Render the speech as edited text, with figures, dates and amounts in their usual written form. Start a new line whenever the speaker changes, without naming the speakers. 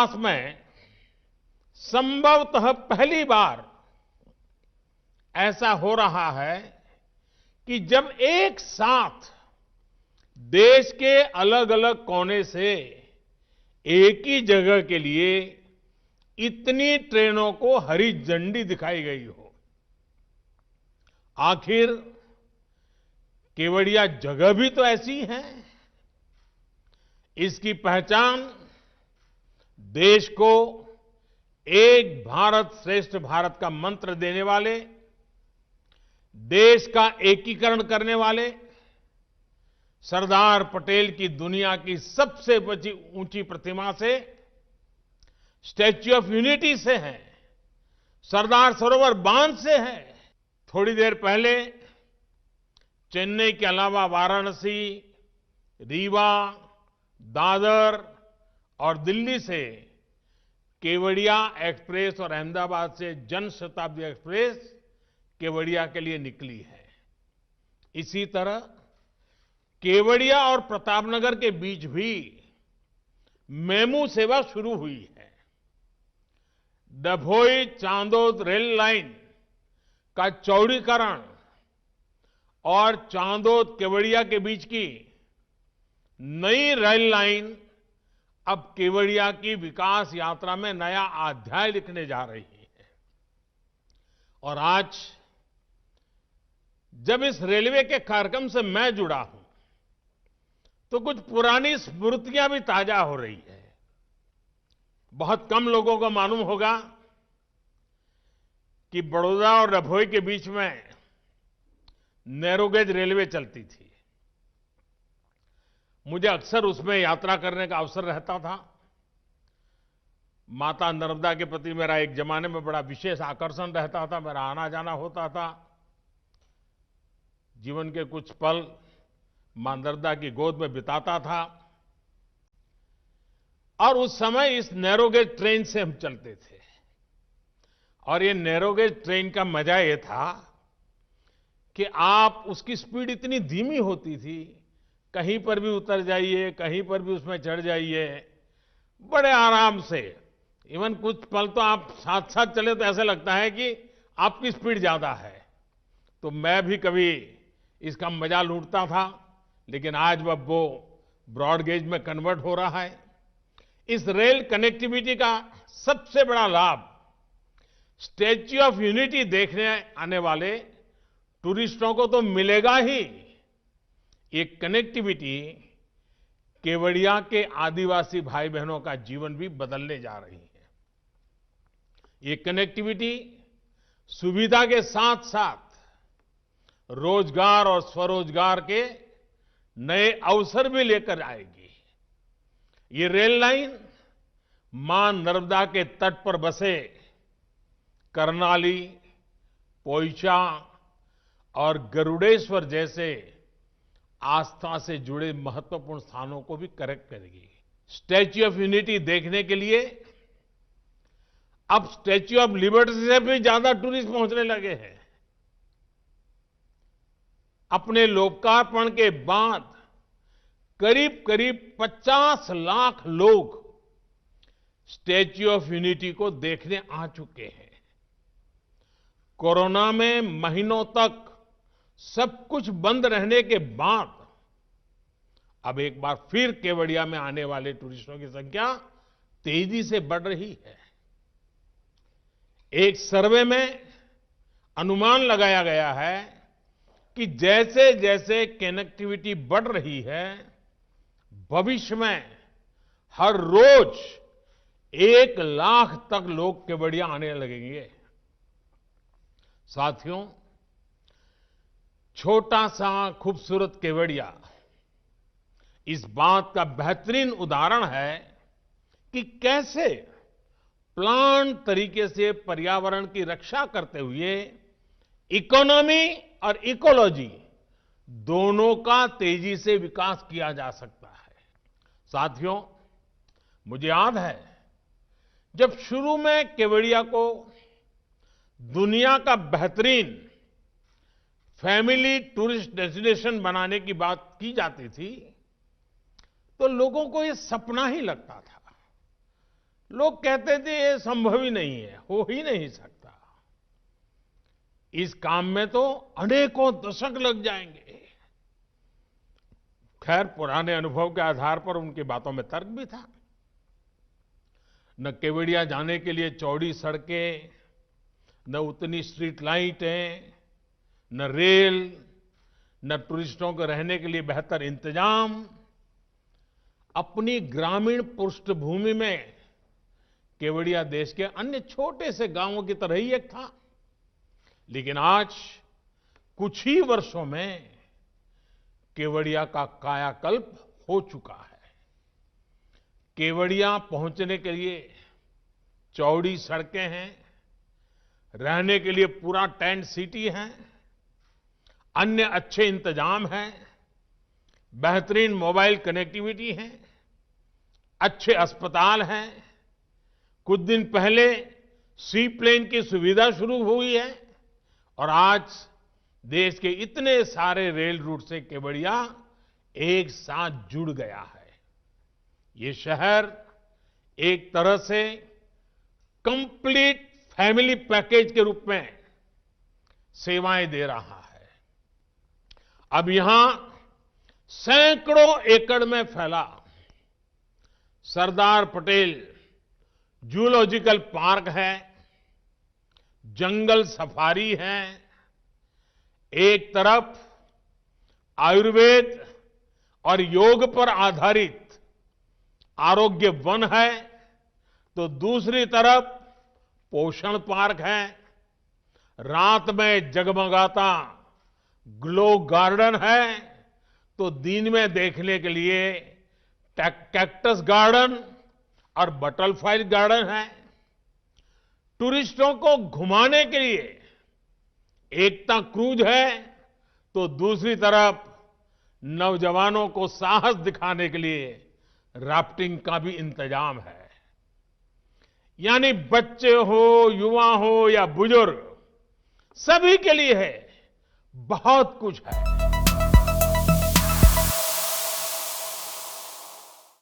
इतिहास में संभवतः पहली बार ऐसा हो रहा है कि जब एक साथ देश के अलग अलग कोने से एक ही जगह के लिए इतनी ट्रेनों को हरी झंडी दिखाई गई हो। आखिर केवड़िया जगह भी तो ऐसी है। इसकी पहचान देश को एक भारत श्रेष्ठ भारत का मंत्र देने वाले, देश का एकीकरण करने वाले सरदार पटेल की दुनिया की सबसे ऊंची प्रतिमा से, स्टैच्यू ऑफ यूनिटी से है, सरदार सरोवर बांध से है। थोड़ी देर पहले चेन्नई के अलावा वाराणसी, रीवा, दादर और दिल्ली से केवड़िया एक्सप्रेस और अहमदाबाद से जन शताब्दी एक्सप्रेस केवड़िया के लिए निकली है। इसी तरह केवड़िया और प्रतापनगर के बीच भी मेमू सेवा शुरू हुई है। डभोई चांदोद रेल लाइन का चौड़ीकरण और चांदोद केवड़िया के बीच की नई रेल लाइन अब केवड़िया की विकास यात्रा में नया अध्याय लिखने जा रही है। और आज जब इस रेलवे के कार्यक्रम से मैं जुड़ा हूं तो कुछ पुरानी स्मृतियां भी ताजा हो रही है। बहुत कम लोगों को मालूम होगा कि बड़ौदा और डभोई के बीच में नैरोगेज रेलवे चलती थी। मुझे अक्सर उसमें यात्रा करने का अवसर रहता था। माता नर्मदा के प्रति मेरा एक जमाने में बड़ा विशेष आकर्षण रहता था। मेरा आना जाना होता था। जीवन के कुछ पल मां नर्मदा की गोद में बिताता था। और उस समय इस नैरोगेज ट्रेन से हम चलते थे। और ये नैरोगेज ट्रेन का मजा ये था कि आप उसकी स्पीड इतनी धीमी होती थी, कहीं पर भी उतर जाइए, कहीं पर भी उसमें चढ़ जाइए, बड़े आराम से। इवन कुछ पल तो आप साथ साथ चले तो ऐसा लगता है कि आपकी स्पीड ज्यादा है। तो मैं भी कभी इसका मजा लूटता था, लेकिन आज वो ब्रॉड गेज में कन्वर्ट हो रहा है। इस रेल कनेक्टिविटी का सबसे बड़ा लाभ स्टैच्यू ऑफ यूनिटी देखने आने वाले टूरिस्टों को तो मिलेगा ही। ये कनेक्टिविटी केवड़िया के आदिवासी भाई बहनों का जीवन भी बदलने जा रही है। ये कनेक्टिविटी सुविधा के साथ साथ रोजगार और स्वरोजगार के नए अवसर भी लेकर आएगी। ये रेल लाइन मां नर्मदा के तट पर बसे कर्नाली, पोइचा और गरुड़ेश्वर जैसे आस्था से जुड़े महत्वपूर्ण स्थानों को भी कनेक्ट करेगी। स्टैच्यू ऑफ यूनिटी देखने के लिए अब स्टैच्यू ऑफ लिबर्टी से भी ज्यादा टूरिस्ट पहुंचने लगे हैं। अपने लोकार्पण के बाद करीब करीब 50 लाख लोग स्टैच्यू ऑफ यूनिटी को देखने आ चुके हैं। कोरोना में महीनों तक सब कुछ बंद रहने के बाद अब एक बार फिर केवड़िया में आने वाले टूरिस्टों की संख्या तेजी से बढ़ रही है। एक सर्वे में अनुमान लगाया गया है कि जैसे जैसे कनेक्टिविटी बढ़ रही है, भविष्य में हर रोज 1 लाख तक लोग केवड़िया आने लगेंगे। साथियों, छोटा सा खूबसूरत केवड़िया इस बात का बेहतरीन उदाहरण है कि कैसे प्लान तरीके से पर्यावरण की रक्षा करते हुए इकोनॉमी और इकोलॉजी दोनों का तेजी से विकास किया जा सकता है। साथियों, मुझे याद है जब शुरू में केवड़िया को दुनिया का बेहतरीन फैमिली टूरिस्ट डेस्टिनेशन बनाने की बात की जाती थी तो लोगों को यह सपना ही लगता था। लोग कहते थे ये संभव ही नहीं है, हो ही नहीं सकता। इस काम में तो अनेकों दशक लग जाएंगे। खैर, पुराने अनुभव के आधार पर उनकी बातों में तर्क भी था। न केवड़िया जाने के लिए चौड़ी सड़कें, न उतनी स्ट्रीट लाइटें, न रेल, न टूरिस्टों को रहने के लिए बेहतर इंतजाम। अपनी ग्रामीण पृष्ठभूमि में केवड़िया देश के अन्य छोटे से गांवों की तरह ही एक था। लेकिन आज कुछ ही वर्षों में केवड़िया का कायाकल्प हो चुका है। केवड़िया पहुंचने के लिए चौड़ी सड़कें हैं, रहने के लिए पूरा टेंट सिटी है, अन्य अच्छे इंतजाम हैं, बेहतरीन मोबाइल कनेक्टिविटी है, अच्छे अस्पताल हैं। कुछ दिन पहले सी प्लेन की सुविधा शुरू हुई है और आज देश के इतने सारे रेल रूट से केवड़िया एक साथ जुड़ गया है। ये शहर एक तरह से कंप्लीट फैमिली पैकेज के रूप में सेवाएं दे रहा है। अब यहां सैकड़ों एकड़ में फैला सरदार पटेल जूलॉजिकल पार्क है, जंगल सफारी है। एक तरफ आयुर्वेद और योग पर आधारित आरोग्य वन है, तो दूसरी तरफ पोषण पार्क है। रात में जगमगाता ग्लो गार्डन है, तो दिन में देखने के लिए कैक्टस गार्डन और बटरफ्लाई गार्डन है। टूरिस्टों को घुमाने के लिए एकता क्रूज है, तो दूसरी तरफ नौजवानों को साहस दिखाने के लिए राफ्टिंग का भी इंतजाम है। यानी बच्चे हो, युवा हो या बुजुर्ग, सभी के लिए है, बहुत कुछ है।